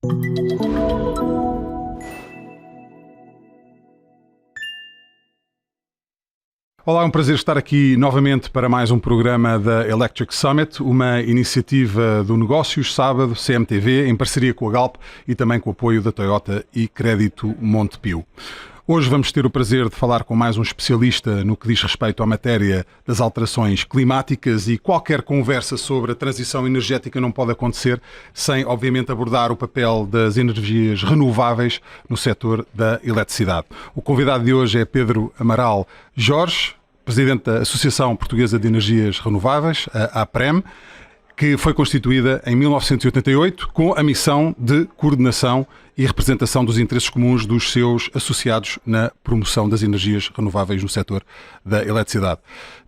Olá, é um prazer estar aqui novamente para mais um programa da Electric Summit, uma iniciativa do Negócios Sábado, CMTV, em parceria com a Galp e também com o apoio da Toyota e Crédito Montepio. Hoje vamos ter o prazer de falar com mais um especialista no que diz respeito à matéria das alterações climáticas, e qualquer conversa sobre a transição energética não pode acontecer sem, obviamente, abordar o papel das energias renováveis no setor da eletricidade. O convidado de hoje é Pedro Amaral Jorge, presidente da Associação Portuguesa de Energias Renováveis, a APREM, que foi constituída em 1988 com a missão de coordenação e representação dos interesses comuns dos seus associados na promoção das energias renováveis no setor da eletricidade.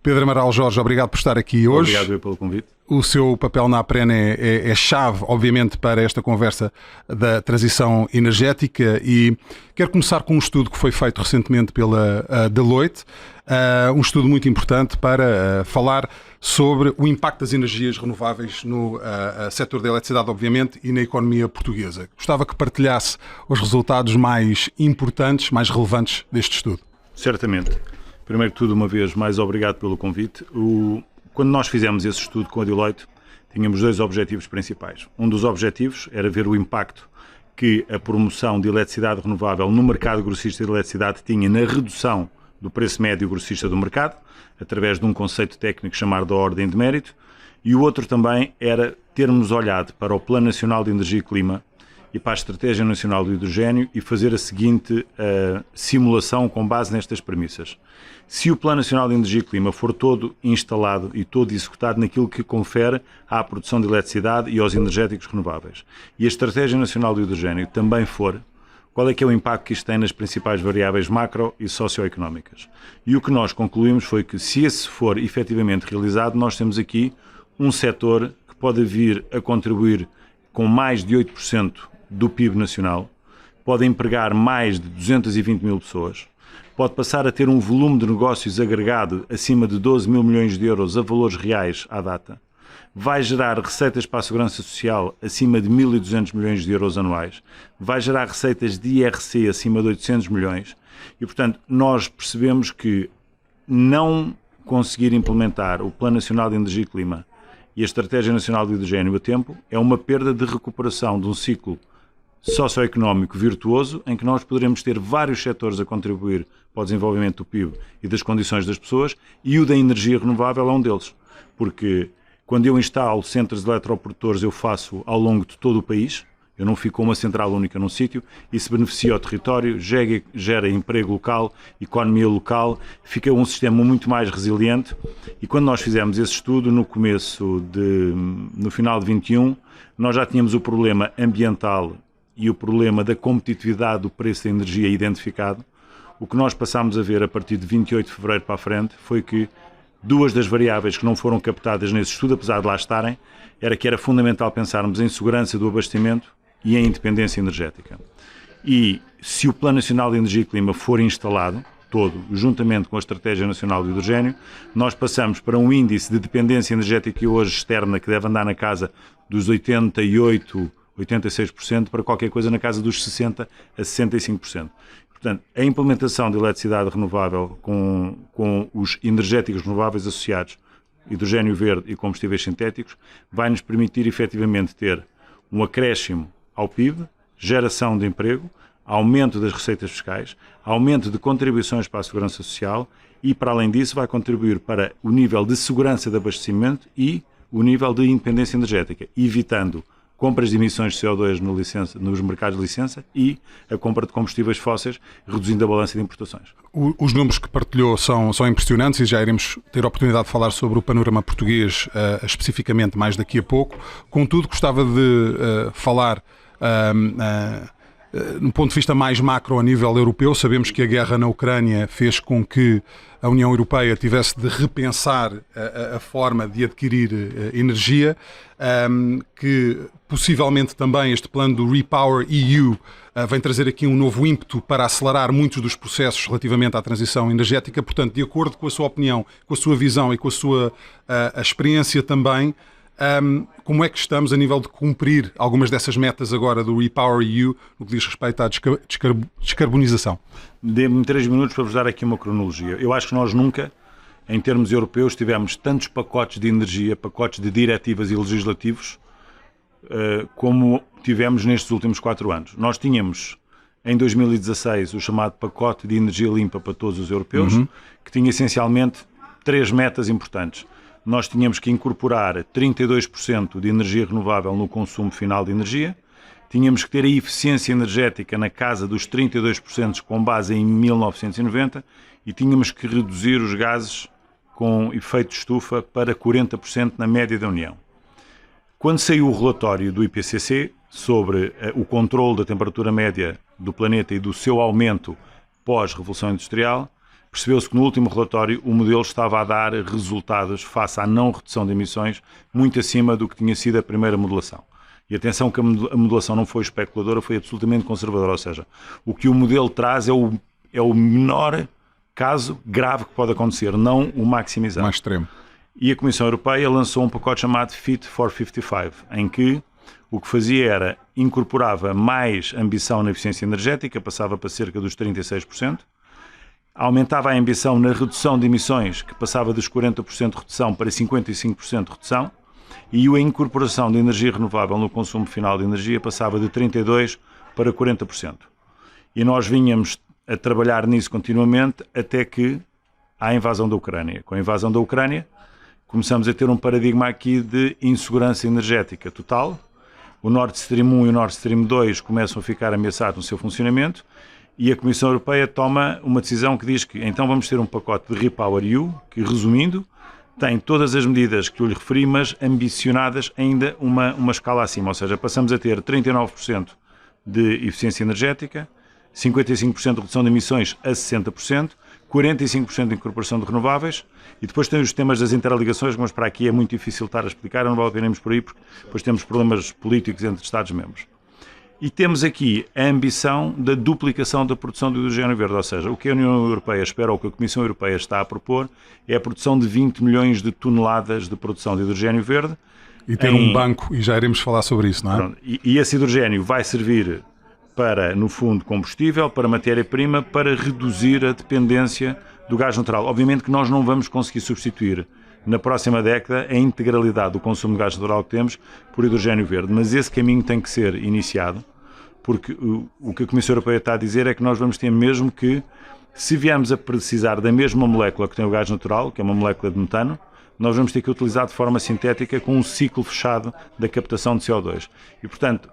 Pedro Amaral Jorge, obrigado por estar aqui hoje. Obrigado pelo convite. O seu papel na APREN é chave, obviamente, para esta conversa da transição energética, e quero começar com um estudo que foi feito recentemente pela Deloitte, um estudo muito importante para falar sobre o impacto das energias renováveis no setor da eletricidade, obviamente, e na economia portuguesa. Gostava que partilhasse os resultados mais importantes, mais relevantes deste estudo. Certamente. Primeiro de tudo, uma vez mais, obrigado pelo convite. Quando nós fizemos esse estudo com a Deloitte, tínhamos dois objetivos principais. Um dos objetivos era ver o impacto que a promoção de eletricidade renovável no mercado grossista de eletricidade tinha na redução do preço médio grossista do mercado, através de um conceito técnico chamado da ordem de mérito, e o outro também era termos olhado para o Plano Nacional de Energia e Clima e para a Estratégia Nacional do Hidrogênio e fazer a seguinte simulação com base nestas premissas. Se o Plano Nacional de Energia e Clima for todo instalado e todo executado naquilo que confere à produção de eletricidade e aos energéticos renováveis, e a Estratégia Nacional do Hidrogênio também for, qual é que é o impacto que isto tem nas principais variáveis macro e socioeconómicas? E o que nós concluímos foi que, se esse for efetivamente realizado, nós temos aqui um setor que pode vir a contribuir com mais de 8% do PIB nacional, pode empregar mais de 220 mil pessoas, pode passar a ter um volume de negócios agregado acima de 12 mil milhões de euros a valores reais à data, vai gerar receitas para a Segurança Social acima de 1.200 milhões de euros anuais, vai gerar receitas de IRC acima de 800 milhões e, portanto, nós percebemos que não conseguir implementar o Plano Nacional de Energia e Clima e a Estratégia Nacional de Hidrogênio a tempo é uma perda de recuperação de um ciclo socioeconómico virtuoso em que nós poderemos ter vários setores a contribuir para o desenvolvimento do PIB e das condições das pessoas, e o da energia renovável é um deles. Porque quando eu instalo centros de eletroprodutores, eu faço ao longo de todo o país, eu não fico com uma central única num sítio, isso beneficia o território, gera emprego local, economia local, fica um sistema muito mais resiliente. E quando nós fizemos esse estudo, no final de 21, nós já tínhamos o problema ambiental e o problema da competitividade do preço da energia identificado. O que nós passámos a ver a partir de 28 de fevereiro para a frente foi que duas das variáveis que não foram captadas nesse estudo, apesar de lá estarem, era que era fundamental pensarmos em segurança do abastecimento e em independência energética. E se o Plano Nacional de Energia e Clima for instalado, todo, juntamente com a Estratégia Nacional do Hidrogênio, nós passamos para um índice de dependência energética hoje externa que deve andar na casa dos 86% para qualquer coisa na casa dos 60% a 65%. Portanto, a implementação de eletricidade renovável com os energéticos renováveis associados, hidrogênio verde e combustíveis sintéticos, vai nos permitir efetivamente ter um acréscimo ao PIB, geração de emprego, aumento das receitas fiscais, aumento de contribuições para a Segurança Social e, para além disso, vai contribuir para o nível de segurança de abastecimento e o nível de independência energética, evitando compras de emissões de CO2 nos mercados de licença e a compra de combustíveis fósseis, reduzindo a balança de importações. Os números que partilhou são impressionantes e já iremos ter a oportunidade de falar sobre o panorama português especificamente mais daqui a pouco. Contudo, gostava de falar no ponto de vista mais macro a nível europeu. Sabemos que a guerra na Ucrânia fez com que a União Europeia tivesse de repensar a forma de adquirir energia, que possivelmente também este plano do Repower EU vem trazer aqui um novo ímpeto para acelerar muitos dos processos relativamente à transição energética. Portanto, de acordo com a sua opinião, com a sua visão e com a sua a experiência também, Como é que estamos a nível de cumprir algumas dessas metas agora do REPowerEU no que diz respeito à descarbonização? Dê-me 3 minutos para vos dar aqui uma cronologia. Eu acho que nós nunca, em termos europeus, tivemos tantos pacotes de energia, pacotes de diretivas e legislativos como tivemos nestes últimos 4 anos. Nós tínhamos, em 2016, o chamado pacote de energia limpa para todos os europeus, que tinha essencialmente 3 metas importantes. Nós tínhamos que incorporar 32% de energia renovável no consumo final de energia, tínhamos que ter a eficiência energética na casa dos 32% com base em 1990 e tínhamos que reduzir os gases com efeito de estufa para 40% na média da União. Quando saiu o relatório do IPCC sobre o controle da temperatura média do planeta e do seu aumento pós-revolução industrial, percebeu-se que no último relatório o modelo estava a dar resultados face à não redução de emissões muito acima do que tinha sido a primeira modelação. E atenção que a modelação não foi especuladora, foi absolutamente conservadora, ou seja, o que o modelo traz é o menor caso grave que pode acontecer, não o maximizado. Mais extremo. E a Comissão Europeia lançou um pacote chamado Fit for 55, em que o que fazia era incorporava mais ambição na eficiência energética, passava para cerca dos 36%, aumentava a ambição na redução de emissões, que passava dos 40% de redução para 55% de redução, e a incorporação de energia renovável no consumo final de energia passava de 32% para 40%. E nós vínhamos a trabalhar nisso continuamente até que há a invasão da Ucrânia. Com a invasão da Ucrânia, começamos a ter um paradigma aqui de insegurança energética total. O Nord Stream 1 e o Nord Stream 2 começam a ficar ameaçados no seu funcionamento e a Comissão Europeia toma uma decisão que diz que então vamos ter um pacote de REPowerEU, que, resumindo, tem todas as medidas que eu lhe referi, mas ambicionadas ainda uma escala acima. Ou seja, passamos a ter 39% de eficiência energética, 55% de redução de emissões a 60%, 45% de incorporação de renováveis e depois tem os temas das interligações, mas para aqui é muito difícil estar a explicar, não vale a pena irmos por aí porque depois temos problemas políticos entre Estados-membros. E temos aqui a ambição da duplicação da produção de hidrogênio verde, ou seja, o que a União Europeia espera ou o que a Comissão Europeia está a propor é a produção de 20 milhões de toneladas de produção de hidrogênio verde. E ter um banco, e já iremos falar sobre isso, não é? Pronto, e esse hidrogênio vai servir para, no fundo, combustível, para matéria-prima, para reduzir a dependência do gás natural. Obviamente que nós não vamos conseguir substituir na próxima década a integralidade do consumo de gás natural que temos por hidrogênio verde, mas esse caminho tem que ser iniciado, porque o que a Comissão Europeia está a dizer é que nós vamos ter mesmo que, se viermos a precisar da mesma molécula que tem o gás natural, que é uma molécula de metano, nós vamos ter que utilizar de forma sintética com um ciclo fechado da captação de CO2. E, portanto,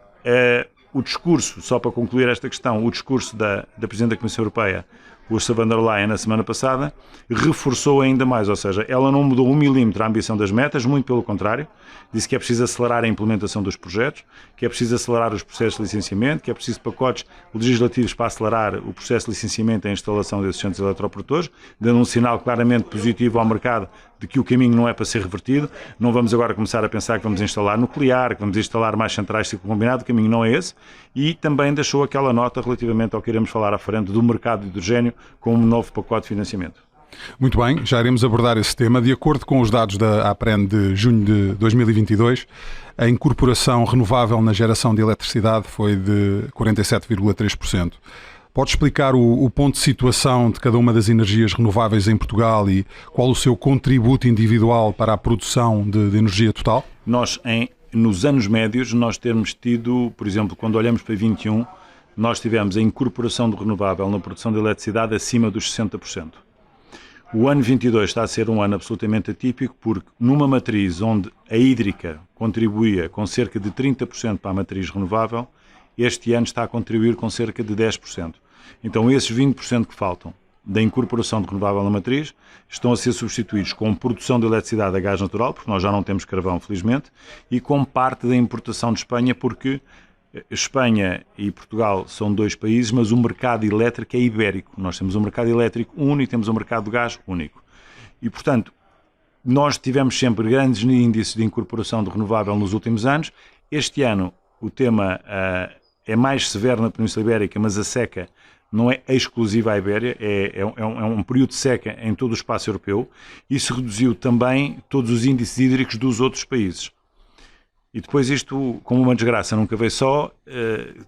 o discurso, só para concluir esta questão, o discurso da Presidente da Comissão Europeia, Ursula von der Leyen, na semana passada, reforçou ainda mais, ou seja, ela não mudou 1 milímetro a ambição das metas, muito pelo contrário, disse que é preciso acelerar a implementação dos projetos, que é preciso acelerar os processos de licenciamento, que é preciso pacotes legislativos para acelerar o processo de licenciamento e a instalação desses centros eletroprodutor, dando um sinal claramente positivo ao mercado de que o caminho não é para ser revertido. Não vamos agora começar a pensar que vamos instalar nuclear, que vamos instalar mais centrais de ciclo combinado, o caminho não é esse. E também deixou aquela nota relativamente ao que iremos falar à frente do mercado de hidrogênio com um novo pacote de financiamento. Muito bem, já iremos abordar esse tema. De acordo com os dados da APREN de junho de 2022, a incorporação renovável na geração de eletricidade foi de 47,3%. Pode explicar o ponto de situação de cada uma das energias renováveis em Portugal e qual o seu contributo individual para a produção de energia total? Nós, nos anos médios, nós temos tido, por exemplo, quando olhamos para 21, nós tivemos a incorporação do renovável na produção de eletricidade acima dos 60%. O ano 22 está a ser um ano absolutamente atípico porque numa matriz onde a hídrica contribuía com cerca de 30% para a matriz renovável, este ano está a contribuir com cerca de 10%. Então esses 20% que faltam da incorporação de renovável na matriz estão a ser substituídos com produção de eletricidade a gás natural, porque nós já não temos carvão, felizmente, e com parte da importação de Espanha, porque Espanha e Portugal são 2 países, mas o mercado elétrico é ibérico. Nós temos um mercado elétrico único e temos um mercado de gás único. E, portanto, nós tivemos sempre grandes índices de incorporação de renovável nos últimos anos. Este ano o tema é mais severo na Península Ibérica, mas a seca não é exclusiva à Ibéria, é um período de seca em todo o espaço europeu. Isso reduziu também todos os índices hídricos dos outros países. E depois isto, como uma desgraça nunca veio só,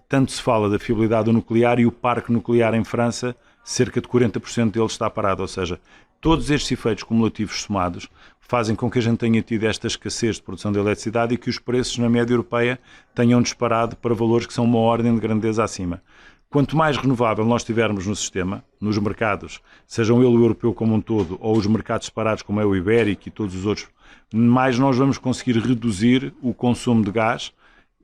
tanto se fala da fiabilidade do nuclear e o parque nuclear em França, cerca de 40% dele está parado. Ou seja, todos estes efeitos cumulativos somados fazem com que a gente tenha tido esta escassez de produção de eletricidade e que os preços na média europeia tenham disparado para valores que são uma ordem de grandeza acima. Quanto mais renovável nós tivermos no sistema, nos mercados, sejam ele o europeu como um todo ou os mercados separados como é o ibérico e todos os outros, mais nós vamos conseguir reduzir o consumo de gás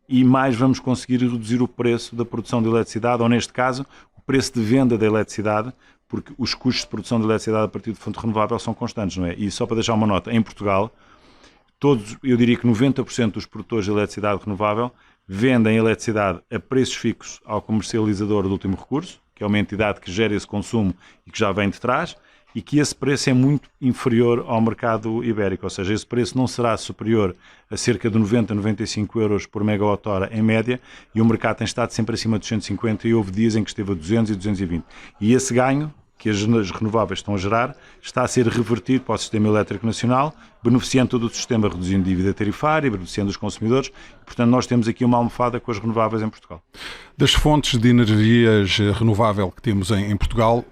e mais vamos conseguir reduzir o preço da produção de eletricidade, ou neste caso, o preço de venda da eletricidade, porque os custos de produção de eletricidade a partir de fonte renovável são constantes, não é? E só para deixar uma nota, em Portugal, eu diria que 90% dos produtores de eletricidade renovável vendem eletricidade a preços fixos ao comercializador do último recurso, que é uma entidade que gera esse consumo e que já vem de trás, e que esse preço é muito inferior ao mercado ibérico, ou seja, esse preço não será superior a cerca de 90 a 95 euros por megawatt-hora em média, e o mercado tem estado sempre acima de 250 e houve dias em que esteve a 200 e 220. E esse ganho que as renováveis estão a gerar está a ser revertido para o sistema elétrico nacional, beneficiando todo o sistema, reduzindo dívida tarifária, beneficiando os consumidores, e, portanto nós temos aqui uma almofada com as renováveis em Portugal. Das fontes de energias renovável que temos em Portugal,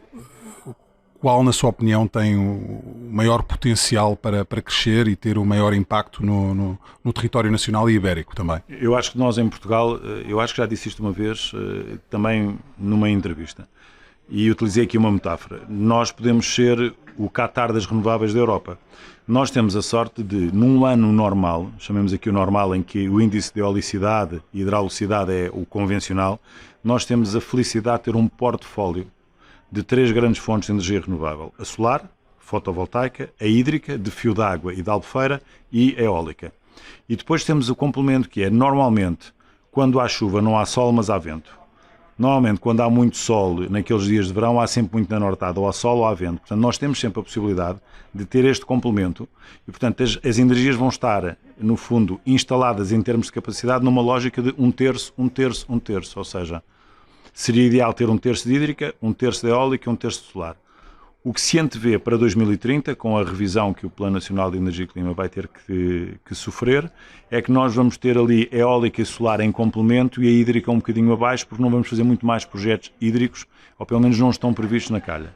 qual, na sua opinião, tem o maior potencial para crescer e ter o maior impacto no território nacional e ibérico também? Eu acho que nós em Portugal, eu acho que já disse isto uma vez, também numa entrevista, e utilizei aqui uma metáfora. Nós podemos ser o Qatar das renováveis da Europa. Nós temos a sorte de, num ano normal, chamemos aqui o normal, em que o índice de eolicidade e hidraulicidade é o convencional, nós temos a felicidade de ter um portfólio de 3 grandes fontes de energia renovável: a solar, fotovoltaica, a hídrica, de fio d'água e de albufeira, e a eólica. E depois temos o complemento que é, normalmente, quando há chuva não há sol, mas há vento. Normalmente, quando há muito sol, naqueles dias de verão, há sempre muito na nortada, ou há sol ou há vento. Portanto, nós temos sempre a possibilidade de ter este complemento e, portanto, as energias vão estar, no fundo, instaladas em termos de capacidade numa lógica de 1/3, 1/3, 1/3. Ou seja, seria ideal ter 1/3 de hídrica, 1/3 de eólica e 1/3 de solar. O que se antevê para 2030, com a revisão que o Plano Nacional de Energia e Clima vai ter que sofrer, é que nós vamos ter ali eólica e solar em complemento e a hídrica um bocadinho abaixo, porque não vamos fazer muito mais projetos hídricos, ou pelo menos não estão previstos na calha.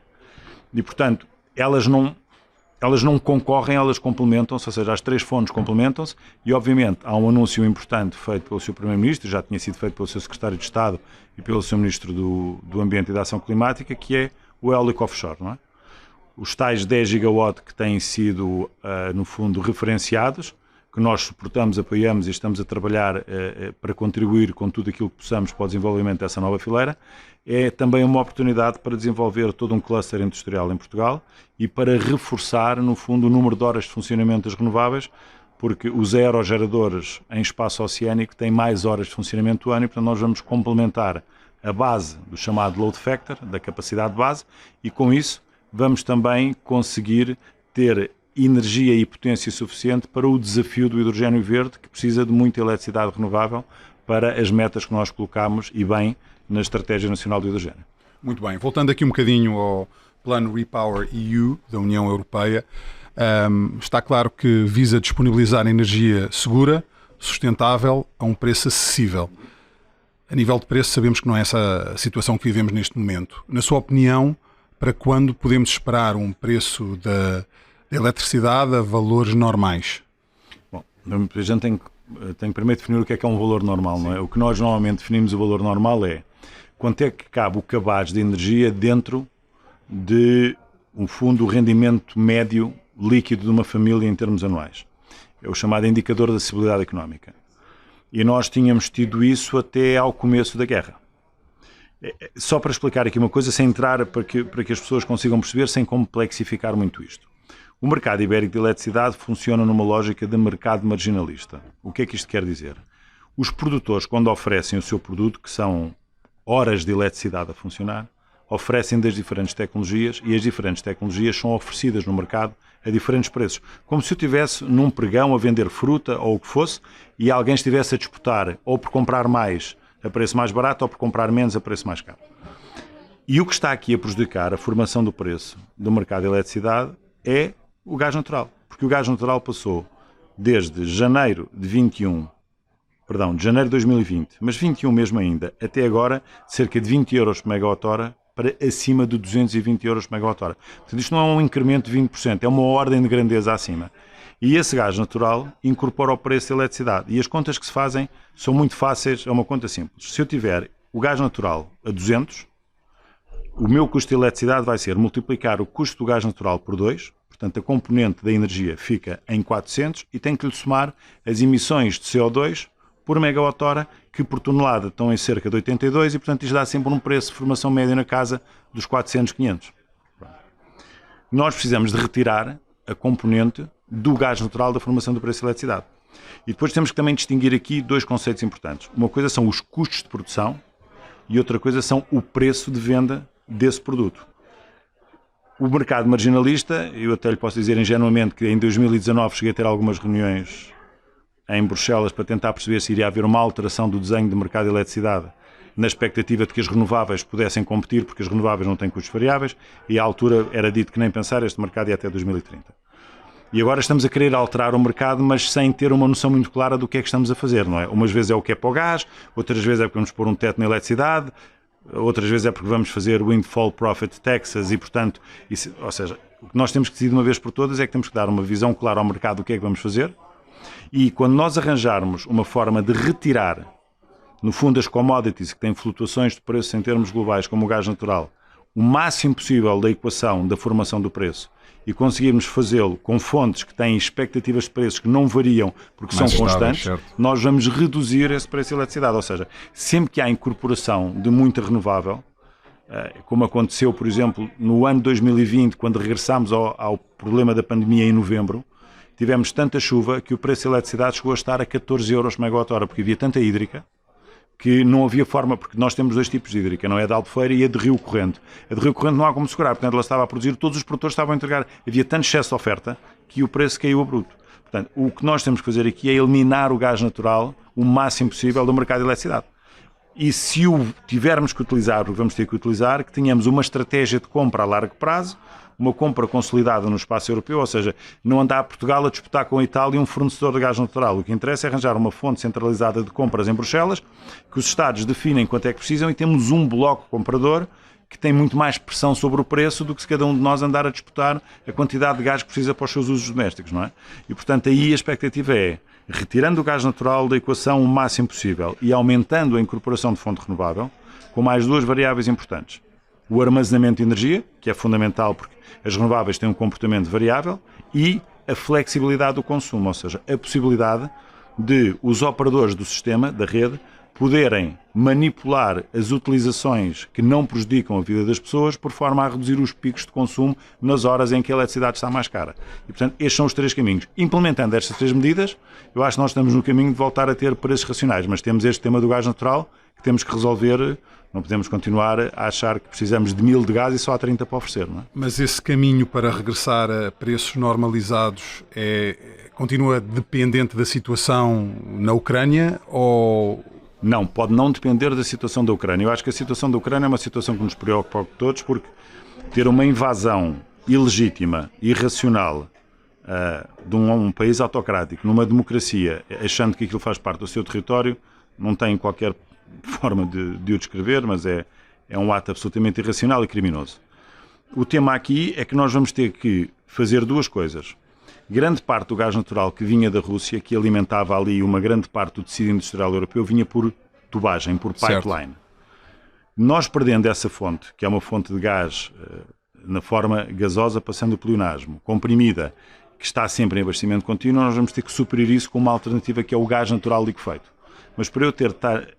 E, portanto, elas não concorrem, elas complementam-se, ou seja, as 3 fontes complementam-se, e obviamente há um anúncio importante feito pelo Sr. Primeiro-Ministro, já tinha sido feito pelo Sr. Secretário de Estado e pelo Sr. Ministro do Ambiente e da Ação Climática, que é o eólico offshore, não é? Os tais 10 gigawatt que têm sido, no fundo, referenciados, que nós suportamos, apoiamos e estamos a trabalhar para contribuir com tudo aquilo que possamos para o desenvolvimento dessa nova fileira, é também uma oportunidade para desenvolver todo um cluster industrial em Portugal e para reforçar, no fundo, o número de horas de funcionamento das renováveis, porque os aerogeradores em espaço oceânico têm mais horas de funcionamento do ano e, portanto, nós vamos complementar a base do chamado load factor, da capacidade base, e com isso vamos também conseguir ter energia e potência suficiente para o desafio do hidrogênio verde, que precisa de muita eletricidade renovável para as metas que nós colocamos, e bem, na Estratégia Nacional do Hidrogênio. Muito bem. Voltando aqui um bocadinho ao Plano Repower EU da União Europeia, está claro que visa disponibilizar energia segura, sustentável, a um preço acessível. A nível de preço, sabemos que não é essa a situação que vivemos neste momento. Na sua opinião, para quando podemos esperar um preço da eletricidade a valores normais? Bom, a gente tem que primeiro definir o que é um valor normal, não é? O que nós normalmente definimos o valor normal é quanto é que cabe o cabaz de energia dentro de, no fundo, o rendimento médio líquido de uma família em termos anuais. É o chamado indicador da acessibilidade económica. E nós tínhamos tido isso até ao começo da guerra. Só para explicar aqui uma coisa, sem entrar para que as pessoas consigam perceber, sem complexificar muito isto. O mercado ibérico de eletricidade funciona numa lógica de mercado marginalista. O que é que isto quer dizer? Os produtores, quando oferecem o seu produto, que são horas de eletricidade a funcionar, oferecem das diferentes tecnologias, e as diferentes tecnologias são oferecidas no mercado a diferentes preços. Como se eu estivesse num pregão a vender fruta ou o que fosse, e alguém estivesse a disputar ou por comprar mais a preço mais barato ou por comprar menos a preço mais caro. E o que está aqui a prejudicar a formação do preço do mercado de eletricidade é o gás natural. Porque o gás natural passou, desde janeiro de 21 de janeiro de 2020, mas 21 mesmo ainda, até agora, cerca de 20 euros por megawatt-hora para acima de 220 euros por megawatt-hora. Portanto, isto não é um incremento de 20%, é uma ordem de grandeza acima. E esse gás natural incorpora o preço da eletricidade. E as contas que se fazem são muito fáceis, é uma conta simples. Se eu tiver o gás natural a 200, o meu custo de eletricidade vai ser multiplicar o custo do gás natural por 2, portanto a componente da energia fica em 400 e tenho que lhe somar as emissões de CO2 por megawatt-hora, que por tonelada estão em cerca de 82 e, portanto, isto dá sempre um preço de formação médio na casa dos 400, 500. Nós precisamos de retirar a componente do gás natural da formação do preço de eletricidade. E depois temos que também distinguir aqui dois conceitos importantes. Uma coisa são os custos de produção e outra coisa são o preço de venda desse produto. O mercado marginalista, eu até lhe posso dizer ingenuamente que em 2019 cheguei a ter algumas reuniões em Bruxelas para tentar perceber se iria haver uma alteração do desenho de mercado de eletricidade na expectativa de que as renováveis pudessem competir, porque as renováveis não têm custos variáveis, e à altura era dito que nem pensar, este mercado ia até 2030. E agora estamos a querer alterar o mercado, mas sem ter uma noção muito clara do que é que estamos a fazer, não é? Umas vezes é o que é para o gás, outras vezes é porque vamos pôr um teto na eletricidade, outras vezes é porque vamos fazer windfall profit taxes e, portanto, ou seja, o que nós temos que decidir de uma vez por todas é que temos que dar uma visão clara ao mercado do que é que vamos fazer, e quando nós arranjarmos uma forma de retirar, no fundo, as commodities que têm flutuações de preço em termos globais, como o gás natural, o máximo possível da equação da formação do preço, e conseguirmos fazê-lo com fontes que têm expectativas de preços que não variam porque mais são constantes, estável, nós vamos reduzir esse preço de eletricidade. Ou seja, sempre que há incorporação de muita renovável, como aconteceu, por exemplo, no ano 2020, quando regressámos ao problema da pandemia em novembro, tivemos tanta chuva que o preço da eletricidade chegou a estar a 14 euros por megawatt-hora, porque havia tanta hídrica que não havia forma, porque nós temos dois tipos de hídrica, não é a de Albufeira e a de Rio Corrente. A de Rio Corrente não há como segurar, portanto ela estava a produzir, todos os produtores estavam a entregar, havia tanto excesso de oferta que o preço caiu a bruto. Portanto, o que nós temos que fazer aqui é eliminar o gás natural o máximo possível do mercado de eletricidade. E se o tivermos que utilizar, porque vamos ter que utilizar, que tenhamos uma estratégia de compra a largo prazo, uma compra consolidada no espaço europeu, ou seja, não andar Portugal a disputar com a Itália um fornecedor de gás natural. O que interessa é arranjar uma fonte centralizada de compras em Bruxelas, que os Estados definem quanto é que precisam e temos um bloco comprador que tem muito mais pressão sobre o preço do que se cada um de nós andar a disputar a quantidade de gás que precisa para os seus usos domésticos, não é? E, portanto, aí a expectativa é, retirando o gás natural da equação o máximo possível e aumentando a incorporação de fonte renovável, com mais duas variáveis importantes. O armazenamento de energia, que é fundamental porque as renováveis têm um comportamento variável, e a flexibilidade do consumo, ou seja, a possibilidade de os operadores do sistema, da rede, poderem manipular as utilizações que não prejudicam a vida das pessoas por forma a reduzir os picos de consumo nas horas em que a eletricidade está mais cara. E, portanto, estes são os três caminhos. Implementando estas três medidas, eu acho que nós estamos no caminho de voltar a ter preços racionais, mas temos este tema do gás natural que temos que resolver. Não podemos continuar a achar que precisamos de 1000 de gás e só há 30 para oferecer, não é? Mas esse caminho para regressar a preços normalizados continua dependente da situação na Ucrânia ou... Não, pode não depender da situação da Ucrânia. Eu acho que a situação da Ucrânia é uma situação que nos preocupa a todos, porque ter uma invasão ilegítima, irracional, de um país autocrático, numa democracia, achando que aquilo faz parte do seu território, não tem qualquer forma de o descrever, mas é um ato absolutamente irracional e criminoso. O tema aqui é que nós vamos ter que fazer duas coisas. Grande parte do gás natural que vinha da Rússia, que alimentava ali uma grande parte do tecido industrial europeu, vinha por tubagem, por pipeline. Certo. Nós perdendo essa fonte, que é uma fonte de gás na forma gasosa, passando pelo ionasmo, comprimida, que está sempre em abastecimento contínuo, nós vamos ter que suprir isso com uma alternativa que é o gás natural liquefeito. Mas para eu ter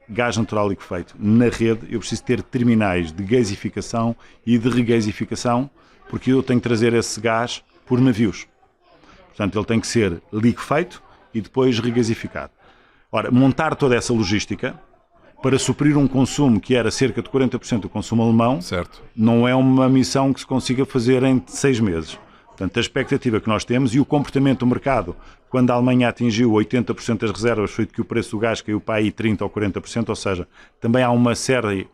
gás natural liquefeito na rede, eu preciso ter terminais de gasificação e de regasificação, porque eu tenho que trazer esse gás por navios. Portanto, ele tem que ser liquefeito e depois regasificado. Ora, montar toda essa logística para suprir um consumo que era cerca de 40% do consumo alemão, certo, não é uma missão que se consiga fazer em 6 meses. Portanto, a expectativa que nós temos e o comportamento do mercado, quando a Alemanha atingiu 80% das reservas, foi de que o preço do gás caiu para aí 30% ou 40%, ou seja, também há uma série,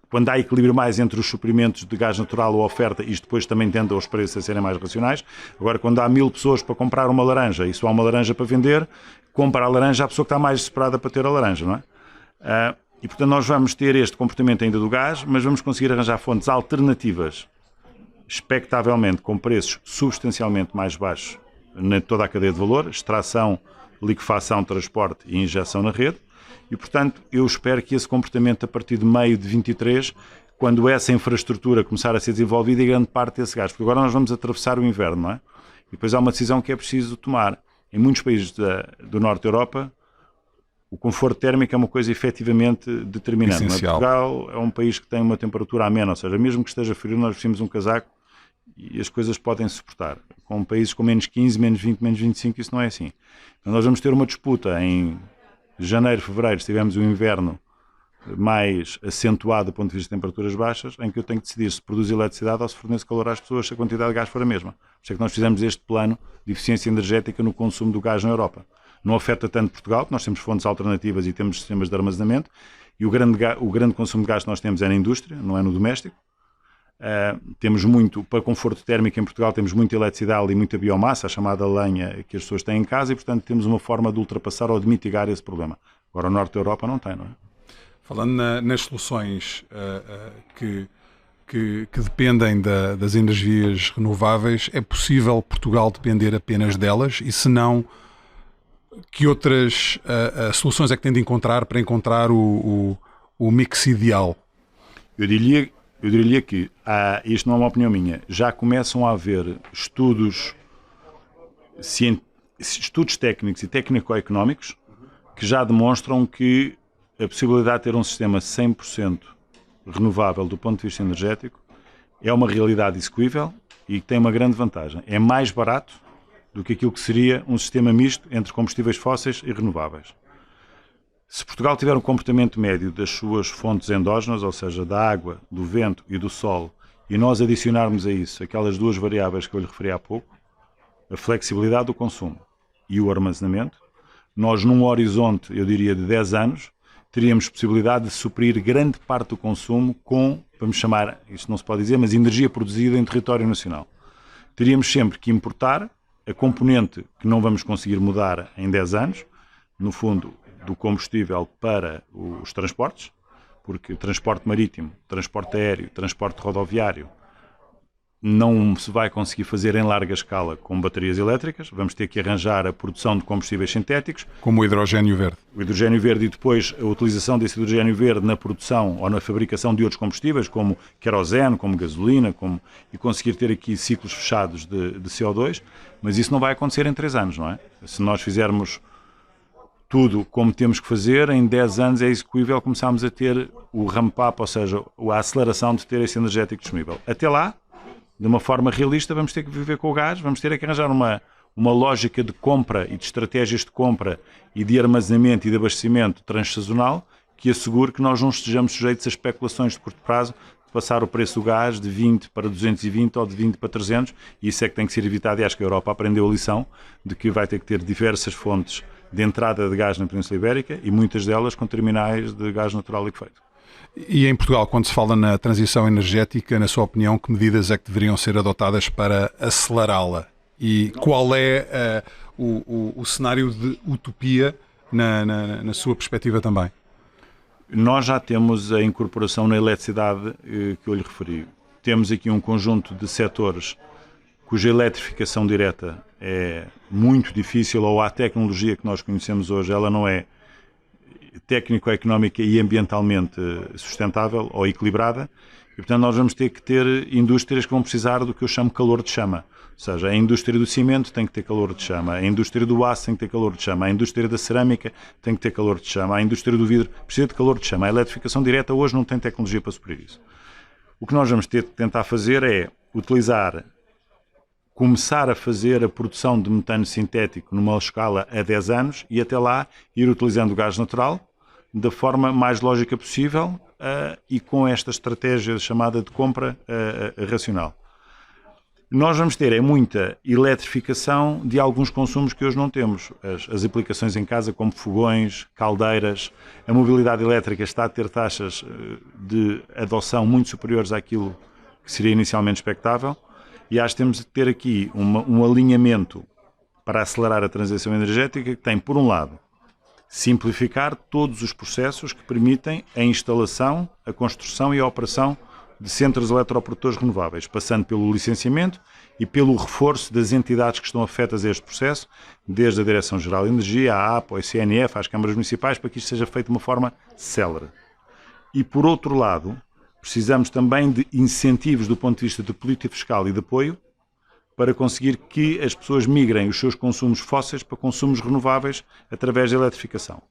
quando há equilíbrio mais entre os suprimentos de gás natural ou a oferta, isto depois também tende aos preços a serem mais racionais. Agora, quando há 1000 pessoas para comprar uma laranja e só há uma laranja para vender, compra a laranja a pessoa que está mais desesperada para ter a laranja, não é? E, portanto, nós vamos ter este comportamento ainda do gás, mas vamos conseguir arranjar fontes alternativas, expectavelmente com preços substancialmente mais baixos em toda a cadeia de valor, extração, liquefação, transporte e injeção na rede. E, portanto, eu espero que esse comportamento, a partir de meio de 23, quando essa infraestrutura começar a ser desenvolvida, e grande parte desse gás, porque agora nós vamos atravessar o inverno, não é? E depois há uma decisão que é preciso tomar. Em muitos países do norte da Europa, o conforto térmico é uma coisa efetivamente determinante. Essencial. Portugal é um país que tem uma temperatura amena, ou seja, mesmo que esteja frio, nós vestimos um casaco e as coisas podem suportar. Com países com menos 15, menos 20, menos 25, isso não é assim. Então nós vamos ter uma disputa em janeiro, fevereiro, se tivermos um inverno mais acentuado do ponto de vista de temperaturas baixas, em que eu tenho que decidir se produz eletricidade ou se fornece calor às pessoas, se a quantidade de gás for a mesma. Por isso é que nós fizemos este plano de eficiência energética no consumo do gás na Europa. Não afeta tanto Portugal, porque nós temos fontes alternativas e temos sistemas de armazenamento, e o grande consumo de gás que nós temos é na indústria, não é no doméstico. Temos muito, para conforto térmico em Portugal, temos muita eletricidade e muita biomassa, a chamada lenha que as pessoas têm em casa, e portanto temos uma forma de ultrapassar ou de mitigar esse problema. Agora o norte da Europa não tem, não é? Falando nas soluções que dependem das energias renováveis, é possível Portugal depender apenas delas? E se não, que outras soluções é que tem de encontrar para encontrar o mix ideal? Eu diria que, isto não é uma opinião minha, já começam a haver estudos técnicos e técnico-económicos que já demonstram que a possibilidade de ter um sistema 100% renovável do ponto de vista energético é uma realidade execuível e que tem uma grande vantagem. É mais barato do que aquilo que seria um sistema misto entre combustíveis fósseis e renováveis. Se Portugal tiver um comportamento médio das suas fontes endógenas, ou seja, da água, do vento e do sol, e nós adicionarmos a isso aquelas duas variáveis que eu lhe referi há pouco, a flexibilidade do consumo e o armazenamento, nós num horizonte, eu diria, de 10 anos, teríamos possibilidade de suprir grande parte do consumo com, vamos chamar, isto não se pode dizer, mas energia produzida em território nacional. Teríamos sempre que importar a componente que não vamos conseguir mudar em 10 anos, no fundo, do combustível para os transportes, porque transporte marítimo, transporte aéreo, transporte rodoviário não se vai conseguir fazer em larga escala com baterias elétricas, vamos ter que arranjar a produção de combustíveis sintéticos. Como o hidrogénio verde. O hidrogénio verde e depois a utilização desse hidrogénio verde na produção ou na fabricação de outros combustíveis, como querosene, como gasolina, e conseguir ter aqui ciclos fechados de CO2, mas isso não vai acontecer em 3 anos, não é? Se nós fizermos tudo como temos que fazer, em 10 anos é execuível começarmos a ter o ramp-up, ou seja, a aceleração de ter esse energético disponível. Até lá, de uma forma realista, vamos ter que viver com o gás, vamos ter que arranjar uma lógica de compra e de estratégias de compra e de armazenamento e de abastecimento transsazonal que assegure que nós não estejamos sujeitos a especulações de curto prazo de passar o preço do gás de 20 para 220 ou de 20 para 300, e isso é que tem que ser evitado, e acho que a Europa aprendeu a lição de que vai ter que ter diversas fontes de entrada de gás na Península Ibérica e muitas delas com terminais de gás natural liquefeito. E em Portugal, quando se fala na transição energética, na sua opinião, que medidas é que deveriam ser adotadas para acelerá-la? E qual é o cenário de utopia na sua perspectiva também? Nós já temos a incorporação na eletricidade que eu lhe referi. Temos aqui um conjunto de setores cuja eletrificação direta é muito difícil, ou a tecnologia que nós conhecemos hoje, ela não é técnico-económica e ambientalmente sustentável ou equilibrada, e portanto nós vamos ter que ter indústrias que vão precisar do que eu chamo calor de chama. Ou seja, a indústria do cimento tem que ter calor de chama, a indústria do aço tem que ter calor de chama, a indústria da cerâmica tem que ter calor de chama, a indústria do vidro precisa de calor de chama. A eletrificação direta hoje não tem tecnologia para suprir isso. O que nós vamos ter que tentar fazer é começar a fazer a produção de metano sintético numa escala a 10 anos e até lá ir utilizando o gás natural da forma mais lógica possível e com esta estratégia chamada de compra racional. Nós vamos ter muita eletrificação de alguns consumos que hoje não temos. As aplicações em casa, como fogões, caldeiras, a mobilidade elétrica está a ter taxas de adoção muito superiores àquilo que seria inicialmente expectável, e acho que temos de ter aqui um alinhamento para acelerar a transição energética que tem, por um lado, simplificar todos os processos que permitem a instalação, a construção e a operação de centros eletroprodutores renováveis, passando pelo licenciamento e pelo reforço das entidades que estão afetas a este processo, desde a Direção-Geral de Energia, a APA, a CNF, às câmaras municipais, para que isto seja feito de uma forma célere. E, por outro lado, precisamos também de incentivos do ponto de vista de política fiscal e de apoio para conseguir que as pessoas migrem os seus consumos fósseis para consumos renováveis através da eletrificação.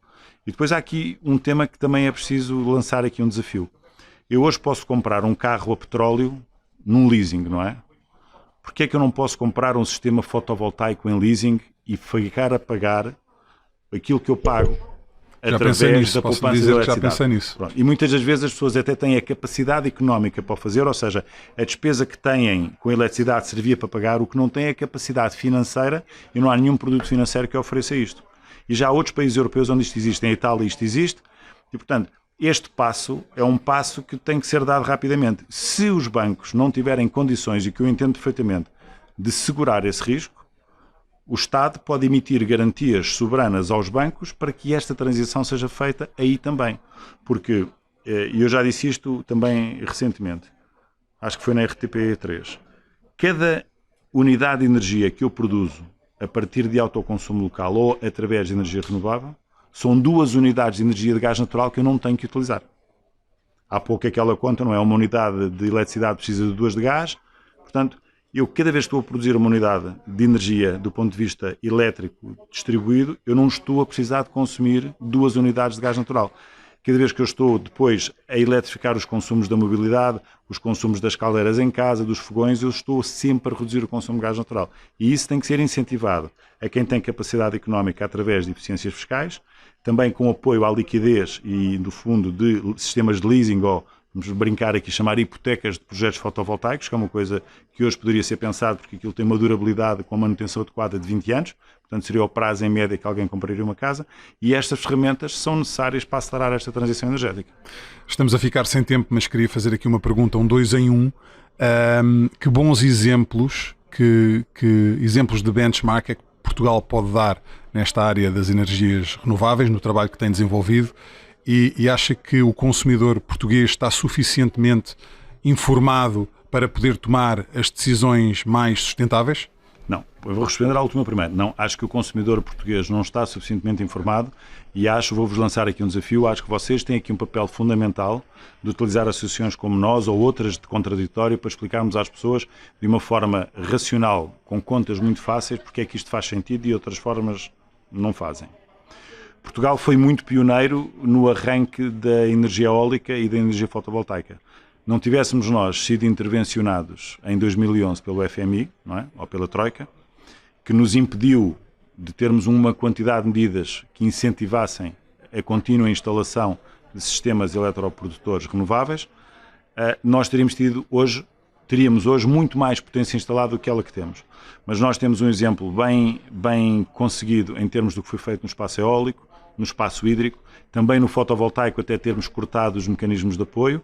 E depois há aqui um tema que também é preciso lançar aqui um desafio. Eu hoje posso comprar um carro a petróleo num leasing, não é? Porquê é que eu não posso comprar um sistema fotovoltaico em leasing e ficar a pagar aquilo que eu pago através da poupança de eletricidade? Já pensei nisso. Pronto. E muitas das vezes as pessoas até têm a capacidade económica para o fazer, ou seja, a despesa que têm com a eletricidade servia para pagar, o que não tem é a capacidade financeira, e não há nenhum produto financeiro que ofereça isto. E já há outros países europeus onde isto existe, em Itália isto existe, e portanto, este passo é um passo que tem que ser dado rapidamente. Se os bancos não tiverem condições, e que eu entendo perfeitamente, de segurar esse risco, o Estado pode emitir garantias soberanas aos bancos para que esta transição seja feita aí também. Porque, e eu já disse isto também recentemente, acho que foi na RTP3, cada unidade de energia que eu produzo a partir de autoconsumo local ou através de energia renovável, são 2 unidades de energia de gás natural que eu não tenho que utilizar. Há pouco aquela conta, não é? Uma unidade de eletricidade precisa de 2 de gás. Portanto, eu cada vez que estou a produzir uma unidade de energia do ponto de vista elétrico distribuído, eu não estou a precisar de consumir 2 unidades de gás natural. Cada vez que eu estou depois a eletrificar os consumos da mobilidade, os consumos das caldeiras em casa, dos fogões, eu estou sempre a reduzir o consumo de gás natural. E isso tem que ser incentivado a quem tem capacidade económica através de eficiências fiscais, também com apoio à liquidez e, do fundo, de sistemas de leasing, ou vamos brincar aqui, chamar hipotecas de projetos fotovoltaicos, que é uma coisa que hoje poderia ser pensado porque aquilo tem uma durabilidade com a manutenção adequada de 20 anos, portanto seria o prazo em média que alguém compraria uma casa, e estas ferramentas são necessárias para acelerar esta transição energética. Estamos a ficar sem tempo, mas queria fazer aqui uma pergunta, um 2 em 1. Que bons exemplos, que exemplos de benchmark é que Portugal pode dar nesta área das energias renováveis, no trabalho que tem desenvolvido, e acha que o consumidor português está suficientemente informado para poder tomar as decisões mais sustentáveis? Não, eu vou responder à última primeiro. Não, acho que o consumidor português não está suficientemente informado e vou-vos lançar aqui um desafio, acho que vocês têm aqui um papel fundamental de utilizar associações como nós ou outras de contraditório para explicarmos às pessoas de uma forma racional, com contas muito fáceis, porque é que isto faz sentido e outras formas não fazem. Portugal foi muito pioneiro no arranque da energia eólica e da energia fotovoltaica. Não tivéssemos nós sido intervencionados em 2011 pelo FMI, não é? Ou pela Troika, que nos impediu de termos uma quantidade de medidas que incentivassem a contínua instalação de sistemas eletroprodutores renováveis, nós teríamos hoje muito mais potência instalada do que ela que temos. Mas nós temos um exemplo bem conseguido em termos do que foi feito no espaço eólico, no espaço hídrico, também no fotovoltaico, até termos cortado os mecanismos de apoio,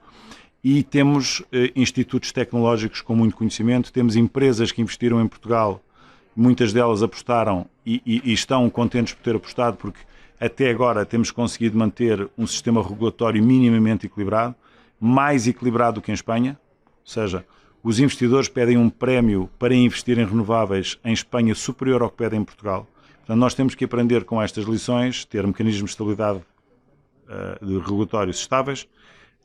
e temos institutos tecnológicos com muito conhecimento, temos empresas que investiram em Portugal, muitas delas apostaram e estão contentes por ter apostado, porque até agora temos conseguido manter um sistema regulatório minimamente equilibrado, mais equilibrado do que em Espanha, ou seja, os investidores pedem um prémio para investir em renováveis em Espanha superior ao que pedem em Portugal. Portanto, nós temos que aprender com estas lições, ter mecanismos de estabilidade de regulatórios estáveis,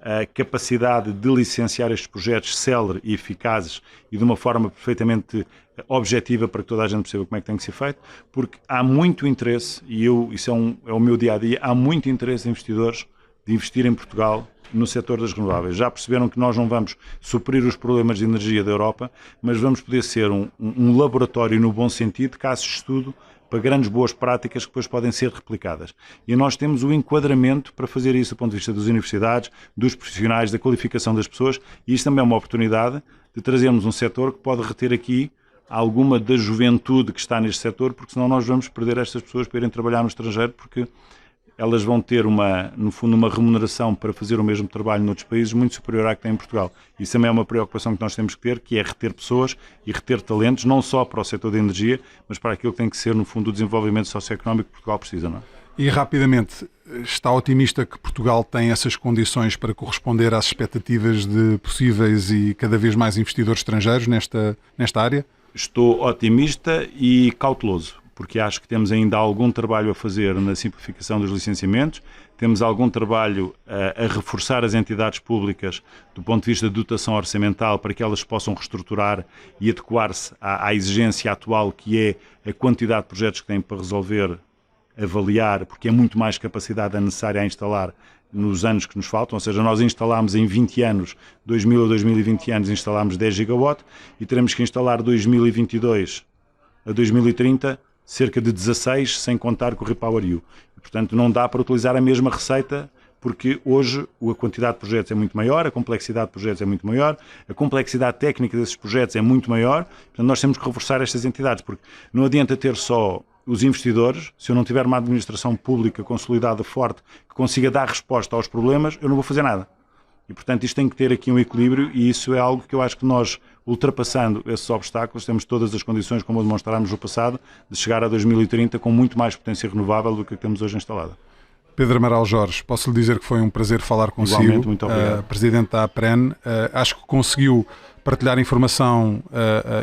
a capacidade de licenciar estes projetos célere e eficazes e de uma forma perfeitamente objetiva para que toda a gente perceba como é que tem que ser feito, porque há muito interesse, e isso é o meu dia-a-dia, há muito interesse de investidores de investir em Portugal no setor das renováveis. Já perceberam que nós não vamos suprir os problemas de energia da Europa, mas vamos poder ser um laboratório no bom sentido de casos de estudo para grandes boas práticas que depois podem ser replicadas. E nós temos o enquadramento para fazer isso do ponto de vista das universidades, dos profissionais, da qualificação das pessoas, e isto também é uma oportunidade de trazermos um setor que pode reter aqui alguma da juventude que está neste setor, porque senão nós vamos perder estas pessoas para irem trabalhar no estrangeiro, porque elas vão ter, no fundo, uma remuneração para fazer o mesmo trabalho noutros países muito superior à que tem em Portugal. Isso também é uma preocupação que nós temos que ter, que é reter pessoas e reter talentos, não só para o setor da energia, mas para aquilo que tem que ser, no fundo, o desenvolvimento socioeconómico que Portugal precisa, não é? E rapidamente, está otimista que Portugal tem essas condições para corresponder às expectativas de possíveis e cada vez mais investidores estrangeiros nesta área? Estou otimista e cauteloso, porque acho que temos ainda algum trabalho a fazer na simplificação dos licenciamentos, temos algum trabalho a reforçar as entidades públicas do ponto de vista de dotação orçamental para que elas possam reestruturar e adequar-se à exigência atual, que é a quantidade de projetos que têm para resolver, avaliar, porque é muito mais capacidade necessária a instalar nos anos que nos faltam, ou seja, nós instalámos em 20 anos, 2000 a 2020 anos, instalámos 10 gigawatt e teremos que instalar 2022 a 2030 cerca de 16, sem contar com o REPowerEU. E, portanto, não dá para utilizar a mesma receita, porque hoje a quantidade de projetos é muito maior, a complexidade de projetos é muito maior, a complexidade técnica desses projetos é muito maior, portanto, nós temos que reforçar estas entidades, porque não adianta ter só os investidores, se eu não tiver uma administração pública consolidada, forte, que consiga dar resposta aos problemas, eu não vou fazer nada. E, portanto, isto tem que ter aqui um equilíbrio e isso é algo que eu acho que nós, ultrapassando esses obstáculos, temos todas as condições, como demonstrámos no passado, de chegar a 2030 com muito mais potência renovável do que temos hoje instalada. Pedro Amaral Jorge, posso lhe dizer que foi um prazer falar consigo. Igualmente, muito obrigado. Presidente da APREN. Acho que conseguiu partilhar informação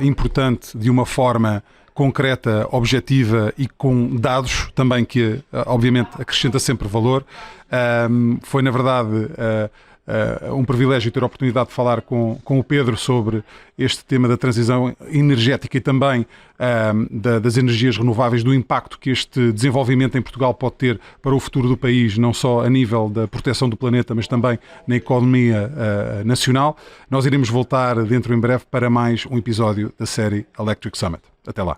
importante de uma forma concreta, objetiva e com dados também que, obviamente, acrescenta sempre valor. Foi, na verdade, um privilégio ter a oportunidade de falar com o Pedro sobre este tema da transição energética e também das energias renováveis, do impacto que este desenvolvimento em Portugal pode ter para o futuro do país, não só a nível da proteção do planeta, mas também na economia nacional. Nós iremos voltar dentro em breve para mais um episódio da série Electric Summit. Até lá.